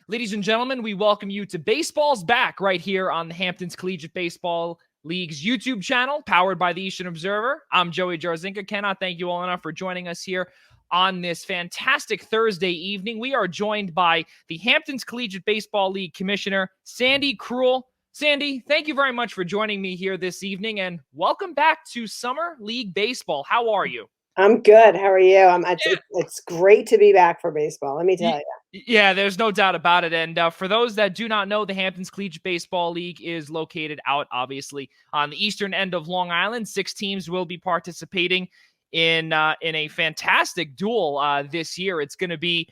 Ladies and gentlemen, we welcome you to Baseball's Back right here on the Hamptons Collegiate Baseball League's YouTube channel, powered by the Eastern Observer. I'm Joey Jarzynka. Cannot thank you all enough for joining us here on this fantastic Thursday evening. We are joined by the Hamptons Collegiate Baseball League Commissioner, Sandi Kruel. Sandi, thank you very much for joining me here this evening, and welcome back to Summer League Baseball. How are you? I'm good. How are you? It's great to be back for baseball, let me tell you. Yeah, there's no doubt about it. And for those that do not know, the Hamptons Collegiate Baseball League is located out, obviously, on the eastern end of Long Island. 6 teams will be participating in a fantastic duel this year. It's going to be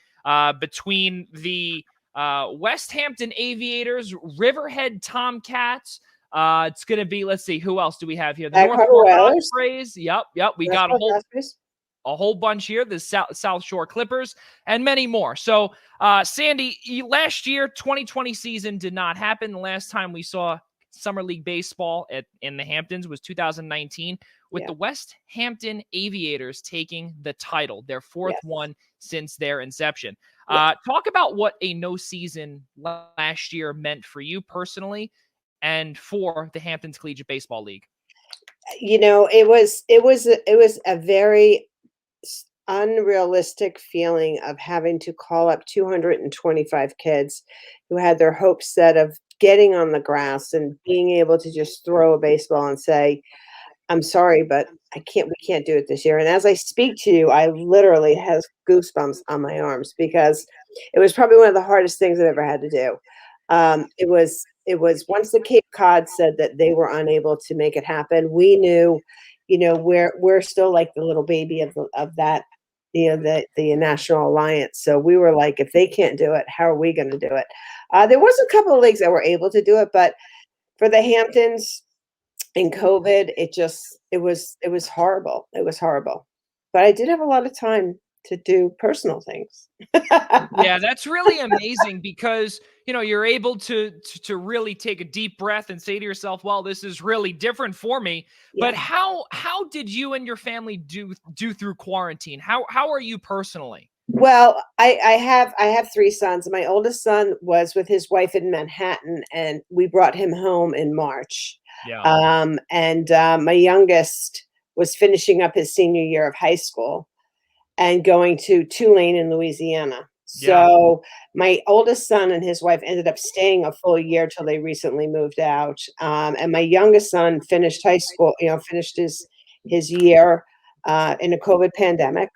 between the West Hampton Aviators, Riverhead Tomcats. It's going to be, let's see, who else do we have here? The North Ospreys. Yep. We got a whole bunch here, the South Shore Clippers, and many more. So, Sandi, last year, 2020 season did not happen. The last time we saw Summer League Baseball in the Hamptons was 2019, with the West Hampton Aviators taking the title, their fourth one since their inception. Talk about what a no season last year meant for you personally and for the Hamptons Collegiate Baseball League. You know, it was a very unrealistic feeling of having to call up 225 kids who had their hopes set of getting on the grass and being able to just throw a baseball and say, I'm sorry, but we can't do it this year. And as I speak to you, I literally have goosebumps on my arms because it was probably one of the hardest things I've ever had to do. It was once the Cape Cod said that they were unable to make it happen, we knew, you know, we're still like the little baby of that, you know, the National Alliance. So we were like, if they can't do it, how are we going to do it? There was a couple of leagues that were able to do it, but for the Hamptons in COVID, it was horrible. It was horrible. But I did have a lot of time to do personal things. Yeah, that's really amazing because, you know, you're able to really take a deep breath and say to yourself, well, this is really different for me. Yeah. But how did you and your family do through quarantine? How are you personally? Well, I have 3 sons. My oldest son was with his wife in Manhattan, and we brought him home in March. Yeah. My youngest was finishing up his senior year of high school and going to Tulane in Louisiana. So my oldest son and his wife ended up staying a full year till they recently moved out. And my youngest son finished high school, finished his year in a COVID pandemic,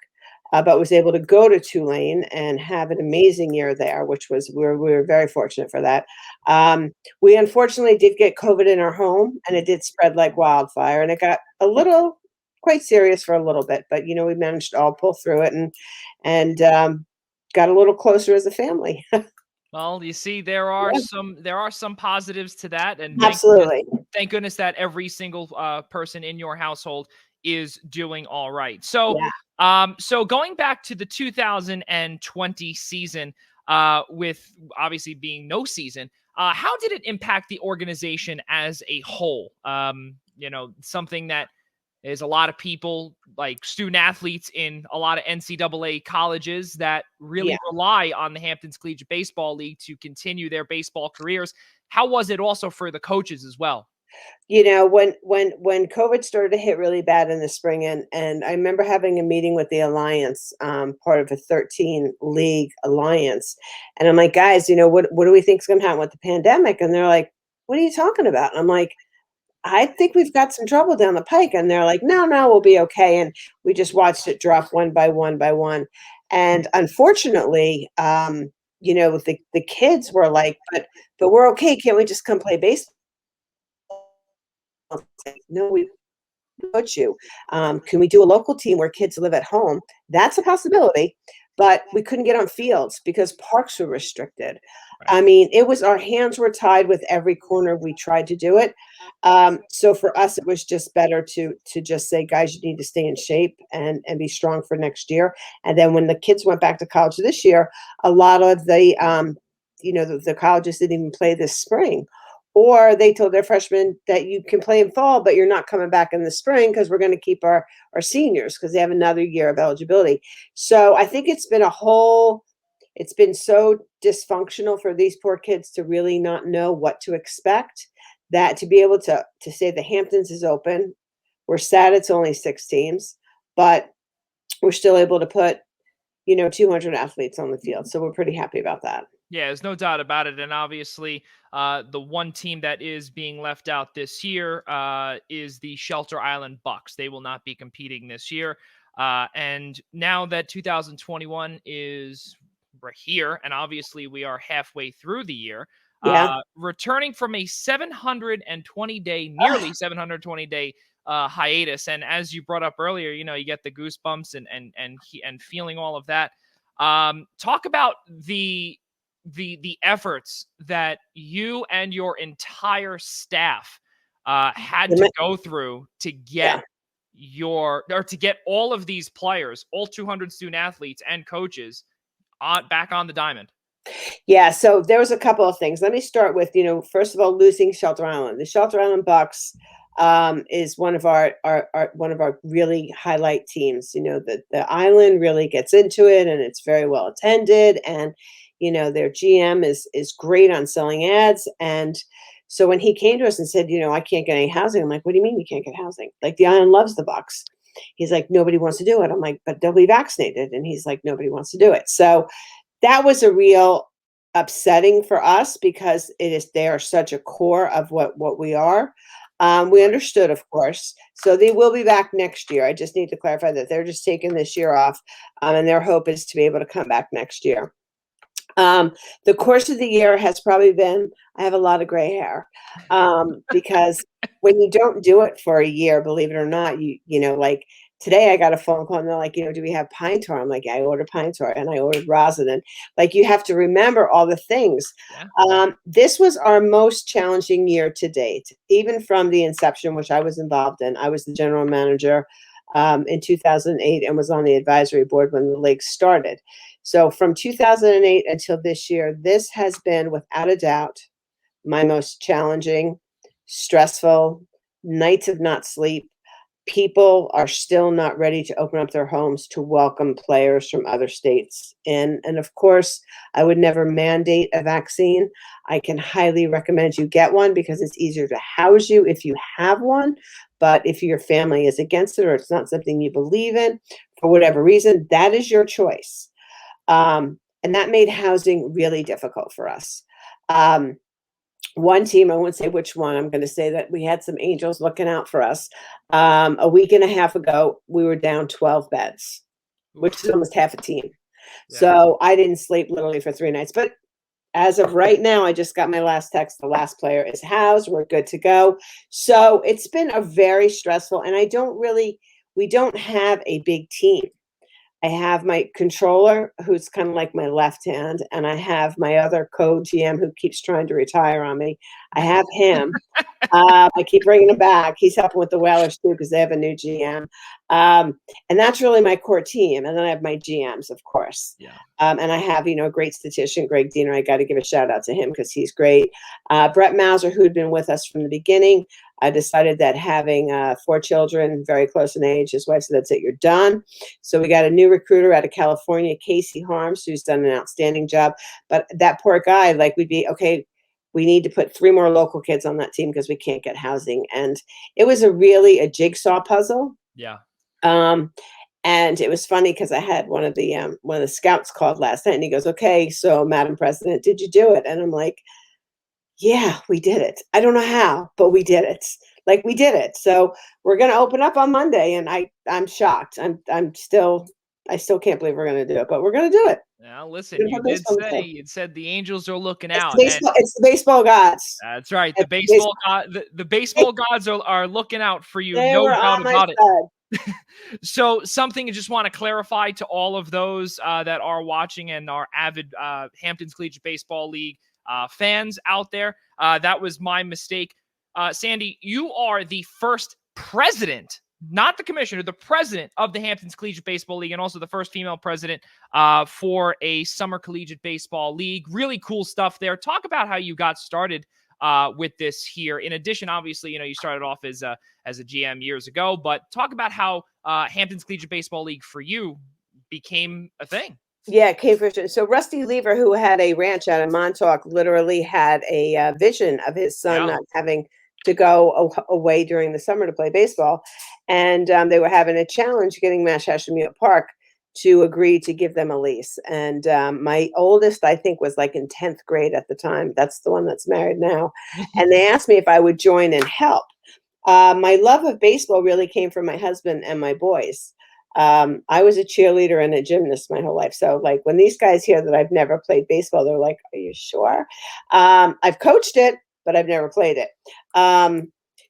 but was able to go to Tulane and have an amazing year there, which was, we were very fortunate for that. We unfortunately did get COVID in our home, and it did spread like wildfire, and it got quite serious for a little bit, but we managed to all pull through it and got a little closer as a family. Well, you see, there are some positives to that, and absolutely, thank goodness that every single person in your household is doing all right. So, so going back to the 2020 season, with obviously being no season, how did it impact the organization as a whole? Something that is a lot of people, like student athletes in a lot of NCAA colleges, that really rely on the Hamptons Collegiate Baseball League to continue their baseball careers. How was it also for the coaches as well? When COVID started to hit really bad in the spring, and I remember having a meeting with the Alliance, part of a 13 league alliance. And I'm like, guys, what do we think is going to happen with the pandemic? And they're like, what are you talking about? And I'm like, I think we've got some trouble down the pike. And they're like, no, we'll be okay. And we just watched it drop one by one by one. And unfortunately, the kids were like, but we're okay. Can't we just come play baseball? No, we coach you. Can we do a local team where kids live at home? That's a possibility, but we couldn't get on fields because parks were restricted. Right. I mean, our hands were tied with every corner we tried to do it. So for us, it was just better to just say, guys, you need to stay in shape and be strong for next year. And then when the kids went back to college this year, a lot of the colleges didn't even play this spring. Or they told their freshmen that you can play in fall, but you're not coming back in the spring because we're going to keep our seniors because they have another year of eligibility. So I think it's been a whole It's been so dysfunctional for these poor kids to really not know what to expect, that to be able to say the Hamptons is open. We're sad it's only 6 teams, but we're still able to put, 200 athletes on the field. So we're pretty happy about that. Yeah, there's no doubt about it. And obviously, the one team that is being left out this year is the Shelter Island Bucks. They will not be competing this year. And now that 2021 is we're here, and obviously we are halfway through the year, Yeah. returning from a 720-day, nearly 720-day hiatus. And as you brought up earlier, you get the goosebumps and feeling all of that. Talk about the efforts that you and your entire staff had to go through to get to get all of these players, all 200 student athletes and coaches back on the diamond. Yeah, so there was a couple of things. Let me start with, first of all, losing Shelter Island. The Shelter Island Bucks is one of our really highlight teams. The island really gets into it, and it's very well attended, and their GM is great on selling ads. And so when he came to us and said, I can't get any housing, I'm like, what do you mean you can't get housing? Like, the island loves the Bucks. He's like, nobody wants to do it. I'm like, but they'll be vaccinated. And he's like, nobody wants to do it. So that was a real upsetting for us, because they are such a core of what we are. We understood, of course. So they will be back next year. I just need to clarify that they're just taking this year off, and their hope is to be able to come back next year. The course of the year has probably been, I have a lot of gray hair, because when you don't do it for a year, believe it or not, like today I got a phone call and they're like, do we have pine tar? I'm like, yeah, I ordered pine tar and I ordered rosin. And like, you have to remember all the things. Yeah. This was our most challenging year to date, even from the inception, which I was involved in. I was the general manager in 2008 and was on the advisory board when the league started. So from 2008 until this year, this has been, without a doubt, my most challenging, stressful, nights of not sleep. People are still not ready to open up their homes to welcome players from other states in. And of course, I would never mandate a vaccine. I can highly recommend you get one, because it's easier to house you if you have one. But if your family is against it, or it's not something you believe in for whatever reason, that is your choice. And that made housing really difficult for us. One team, I won't say which one, I'm going to say that we had some angels looking out for us. A week and a half ago, we were down 12 beds, which is almost half a team. Yeah. So I didn't sleep literally for 3 nights. But as of right now, I just got my last text. The last player is housed. We're good to go. So it's been a very stressful, and we don't have a big team. I have my controller, who's kind of like my left hand, and I have my other co-GM who keeps trying to retire on me. I have him. I keep bringing him back. He's helping with the Whalers too, because they have a new GM. And that's really my core team. And then I have my GMs, of course. Yeah. And I have, a great statistician, Greg Diener. I got to give a shout out to him because he's great. Brett Mauser, who had been with us from the beginning. I decided that having 4 children, very close in age, his wife said, that's it, you're done. So we got a new recruiter out of California, Casey Harms, who's done an outstanding job. But that poor guy, we'd be, okay, we need to put 3 more local kids on that team because we can't get housing. And it was a jigsaw puzzle. Yeah. And it was funny because I had one of the scouts called last night, and he goes, okay, so Madam President, did you do it? And I'm like, yeah, we did it. I don't know how, but we did it. We did it. So we're going to open up on Monday, and I'm shocked. I still can't believe we're going to do it, but we're going to do it. Now, listen, you said the angels are looking out. It's the baseball gods. That's right. The baseball gods are looking out for you. They no were doubt on my about it. side. So something I just want to clarify to all of those that are watching and are avid Hamptons Collegiate Baseball League fans out there. That was my mistake. Sandi, you are the first president, not the commissioner, the president of the Hamptons Collegiate Baseball League, and also the first female president for a summer collegiate baseball league. Really cool stuff there. Talk about how you got started with this here. In addition, obviously, you started off as a GM years ago, but talk about how Hamptons Collegiate Baseball League for you became a thing. Yeah, cave Christian. So Rusty Lever, who had a ranch out in Montauk, literally had a vision of his son Yeah. not having to go away during the summer to play baseball, and they were having a challenge getting Mashhashamute Park to agree to give them a lease. And my oldest, I think, was like in 10th grade at the time. That's the one that's married now. And they asked me if I would join and help. My love of baseball really came from my husband and my boys. I was a cheerleader and a gymnast my whole life. So, like, when these guys hear that I've never played baseball, they're like, "Are you sure?" I've coached it, but I've never played it.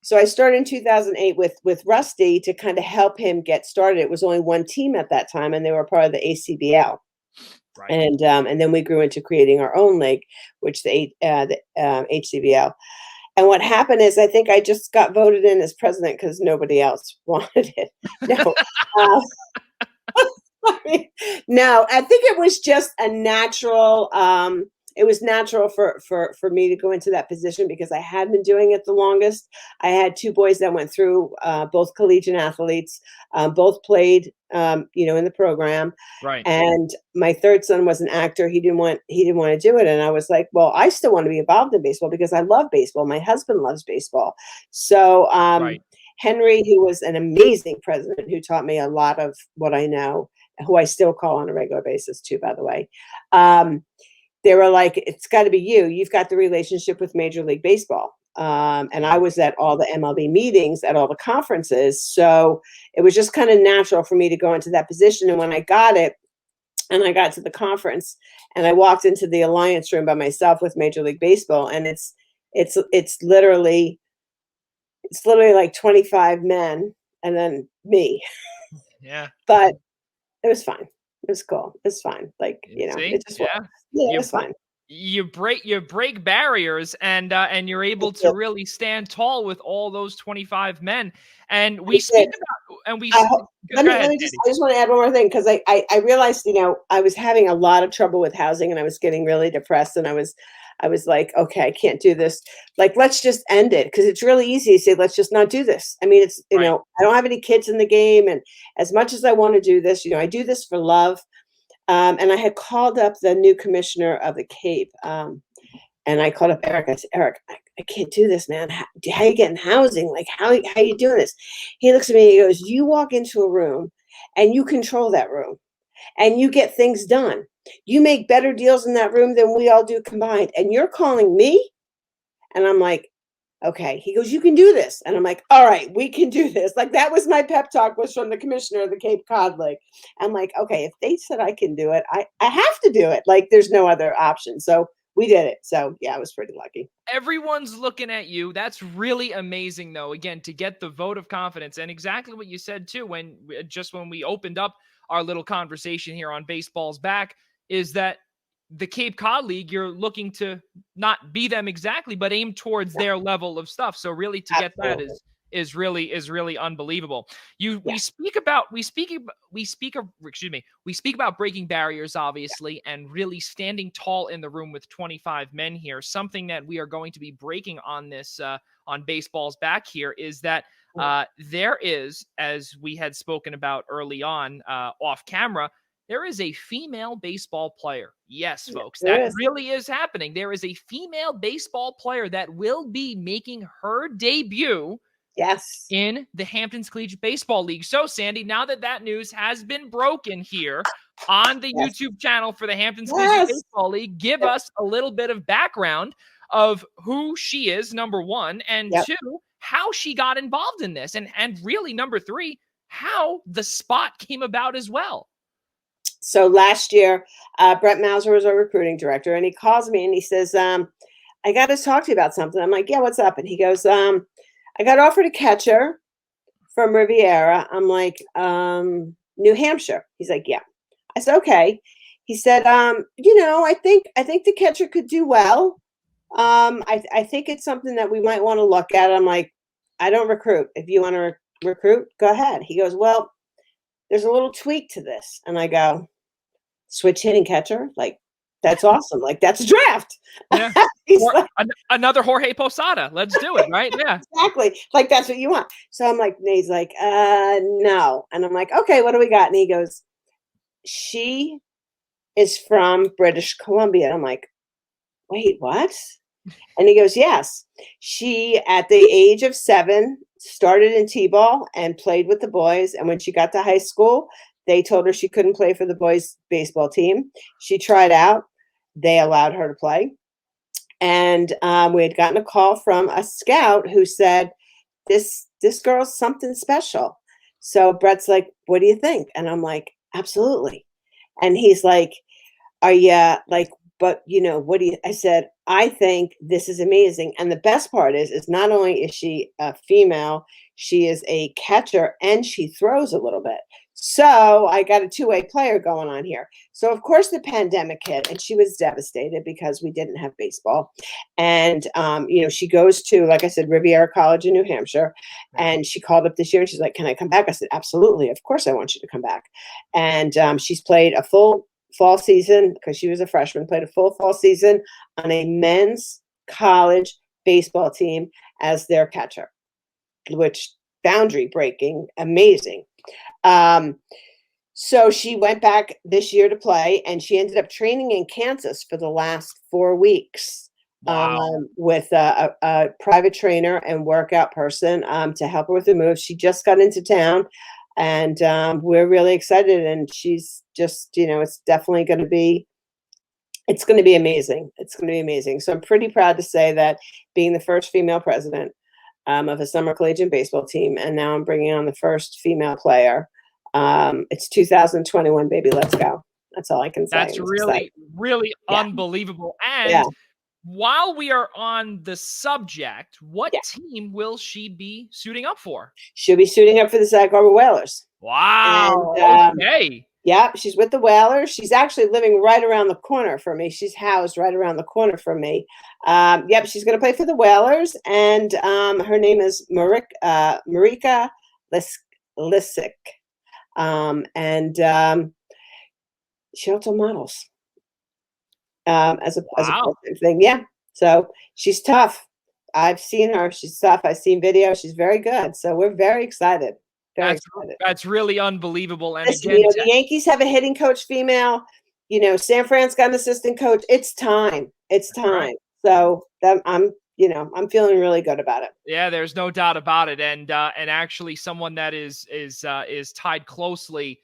So I started in 2008 with Rusty to kind of help him get started. It was only one team at that time, and they were part of the ACBL. Right. And then we grew into creating our own league, which the HCBL. And what happened is, I think I just got voted in as president because nobody else wanted it. No, uh, I mean, no, I think it was just a natural. It was natural for me to go into that position because I had been doing it the longest. I had two boys that went through both collegiate athletes, both played, in the program. Right. And my third son was an actor. He didn't want to do it, and I was like, well, I still want to be involved in baseball because I love baseball. My husband loves baseball, so Right. Henry, who was an amazing president, who taught me a lot of what I know, who I still call on a regular basis too, by the way. They were like, it's got to be you. You've got the relationship with Major League Baseball. And I was at all the MLB meetings, at all the conferences. So it was just kind of natural for me to go into that position. And when I got it, and I got to the conference, and I walked into the alliance room by myself with Major League Baseball, and it's literally like 25 men and then me. Yeah. But it was fine. It was cool. It's fine. Like, See? it just was. Yeah. Yeah, it You was fine. break barriers, and you're I able to did. really stand tall with all those 25 men. And I we speak did. about and we I s- hope, go, go ahead, Sandy. I just want to add one more thing, because I realized, I was having a lot of trouble with housing, and I was getting really depressed, and I was like, okay, I can't do this. Like, let's just end it, because it's really easy to say, let's just not do this. I mean, it's, Right. I don't have any kids in the game, and as much as I want to do this, I do this for love. And I had called up the new commissioner of the Cape, and I called up Eric. I said, Eric, I can't do this, man. How you getting housing? Like, how you doing this? He looks at me and he goes, you walk into a room and you control that room and you get things done. You make better deals in that room than we all do combined. And you're calling me? And I'm like, okay. He goes, you can do this. And I'm like, all right, we can do this. Like, that was my pep talk, was from the commissioner of the Cape Cod League. I'm like, okay, if they said I can do it, I have to do it. Like, there's no other option. So we did it. So yeah, I was pretty lucky. Everyone's looking at you. That's really amazing, though, again, to get the vote of confidence. And exactly what you said too, when we opened up our little conversation here on Baseball's Back, is that the Cape Cod League, you're looking to not be them exactly, but aim towards Yeah, their level of stuff. So really, to get that absolutely. is really unbelievable. You Yeah. we speak about breaking barriers, obviously, and really standing tall in the room with 25 men here. Something that we are going to be breaking on this on Baseball's Back here is that there is, as we had spoken about early on off camera, there is a female baseball player. Yes, Yeah, folks, there that is. really is happening. There is a female baseball player that will be making her debut Yes. in the Hamptons Collegiate Baseball League. So, Sandy, now that news has been broken here on the Yes. YouTube channel for the Hamptons Collegiate Yes. Baseball League, give Yep. us a little bit of background of who she is, number one, and Yep. two, how she got involved in this, and really, number three, how the spot came about as well. So last year, Brett Mauser was our recruiting director, and he calls me and he says, I got to talk to you about something. I'm like, yeah, what's up? And he goes, I got offered a catcher from Riviera. I'm like, New Hampshire. He's like, yeah. I said, okay. He said, I think the catcher could do well. I think it's something that we might want to look at. I'm like, I don't recruit. If you want to recruit, go ahead. He goes, well, there's a little tweak to this. And I go, switch hitting catcher? Like, that's awesome. Like, that's a draft. Yeah. He's Or like, another Jorge Posada. Let's do it, right? Yeah. exactly. Like, that's what you want. So I'm like, he's like, no. And I'm like, okay, what do we got? And he goes, she is from British Columbia. And I'm like, wait, what? And he goes, yes. She, at the age of 7, started in T-ball and played with the boys. And when she got to high school, they told her she couldn't play for the boys' baseball team. She tried out. They allowed her to play. And we had gotten a call from a scout who said, this girl's something special. So Brett's like, what do you think? And I'm like, absolutely. And he's like, are you like, but what do you, I said, I think this is amazing. And the best part is not only is she a female, she is a catcher and she throws a little bit. So I got a two-way player going on here. So of course the pandemic hit and she was devastated because we didn't have baseball. And, she goes to, like I said, Riviera College in New Hampshire. And she called up this year and she's like, can I come back? I said, absolutely. Of course I want you to come back. And she's played a full fall season because she was a freshman, played a full fall season on a men's college baseball team as their catcher, which boundary breaking, amazing. So she went back this year to play and she ended up training in Kansas for the last 4 weeks. Wow. With a private trainer and workout person to help her with the move. She just got into town. And we're really excited. And she's just, it's definitely going to be, it's going to be amazing. It's going to be amazing. So I'm pretty proud to say that being the first female president of a summer collegiate baseball team, and now I'm bringing on the first female player. It's 2021, baby. Let's go. That's all I can say. That's really, really unbelievable. And while we are on the subject, what team will she be suiting up for? She'll be suiting up for the Sag Harbor Whalers. Wow. And, okay. Yeah, she's with the Whalers. She's actually living right around the corner from me. She's housed right around the corner from me. She's going to play for the Whalers, and her name is Marika Lisick. She also models as a part-time thing. Yeah, so she's tough. I've seen her. She's tough. I've seen video. She's very good. So we're very excited. That's really unbelievable. And listen, again, the Yankees have a hitting coach female. San Fran's got an assistant coach. It's time. It's time. Right. So I'm feeling really good about it. Yeah, there's no doubt about it. And actually someone that is tied closely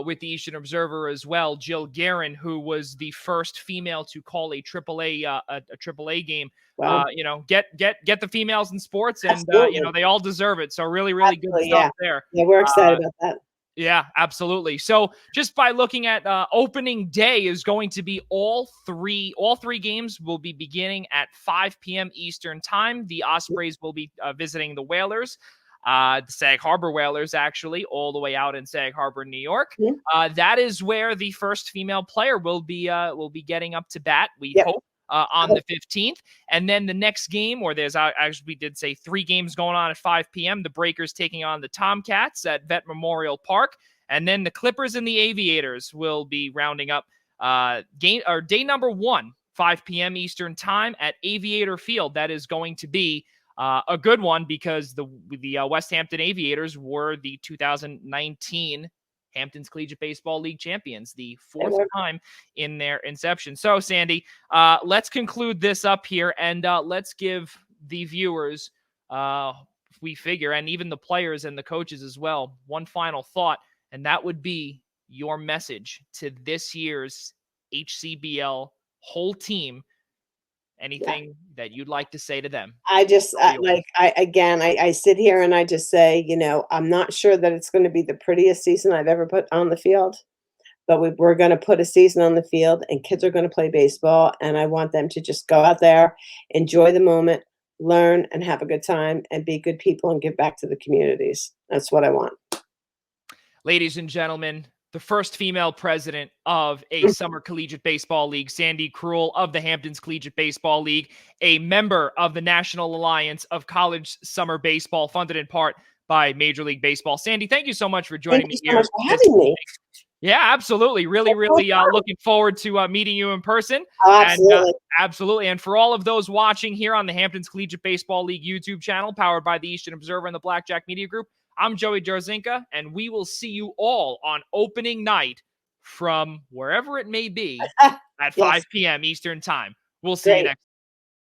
with the Eastern Observer as well, Jill Guerin, who was the first female to call a AAA game. Wow. Get the females in sports, and they all deserve it. So really, really good stuff there. Yeah, we're excited about that. Yeah, absolutely. So just by looking at opening day is going to be all three games will be beginning at 5 p.m. Eastern time. The Ospreys will be visiting the Whalers. The Sag Harbor Whalers, actually, all the way out in Sag Harbor, New York. That is where the first female player will be getting up to bat, we hope, on the 15th. And then the next game, or there's actually, we did say 3 games going on at 5 p.m. The Breakers taking on the Tomcats at Vet Memorial Park. And then the Clippers and the Aviators will be rounding up day number 1, 5 p.m. Eastern time at Aviator Field. That is going to be a good one because the West Hampton Aviators were the 2019 Hamptons Collegiate Baseball League champions, the 4th time in their inception. So, Sandy, let's conclude this up here, and let's give the viewers, we figure, and even the players and the coaches as well, one final thought, and that would be your message to this year's HCBL whole team. Anything that you'd like to say to them? I just I sit here and I just say, I'm not sure that it's going to be the prettiest season I've ever put on the field, but we're going to put a season on the field and kids are going to play baseball. And I want them to just go out there, enjoy the moment, learn and have a good time and be good people and give back to the communities. That's what I want. Ladies and gentlemen, the first female president of a summer collegiate baseball league, Sandi Kruel of the Hamptons Collegiate Baseball League, a member of the National Alliance of College Summer Baseball, funded in part by Major League Baseball. Sandy, thank you so much for joining me here. Thank you so much for having me. Yeah, absolutely. Really, really looking forward to meeting you in person. Oh, absolutely. And, absolutely. And for all of those watching here on the Hamptons Collegiate Baseball League YouTube channel, powered by the Eastern Observer and the Blackjack Media Group, I'm Joey Jarzynka, and we will see you all on opening night from wherever it may be at Yes. 5 p.m. Eastern time. We'll see you Great. next